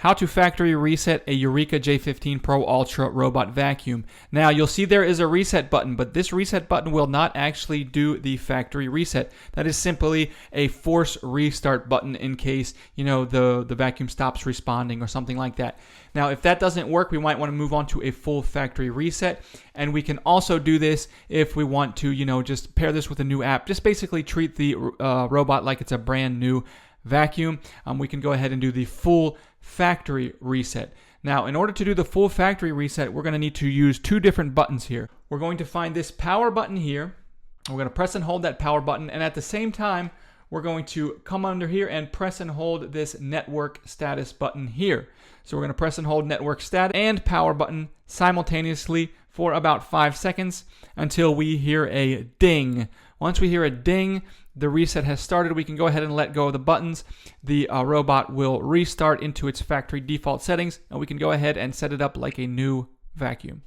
how to factory reset a Eureka J15 Pro Ultra robot vacuum. Now you'll see there is a reset button, but this reset button will not actually do the factory reset. That is simply a force restart button in case, the vacuum stops responding or something like that. Now if that doesn't work, we might want to move on to a full factory reset, and we can also do this if we want to, just pair this with a new app. Just basically treat the robot like it's a brand new vacuum. We can go ahead and do the full factory reset. Now, in order to do the full factory reset, we're going to need to use two different buttons here. We're going to find this power button here. We're going to press and hold that power button, and at the same time, we're going to come under here and press and hold this network status button here. So we're going to press and hold network status and power button simultaneously for about 5 seconds until we hear a ding. Once we hear a ding, the reset has started. We can go ahead and let go of the buttons. The robot will restart into its factory default settings, and we can go ahead and set it up like a new vacuum.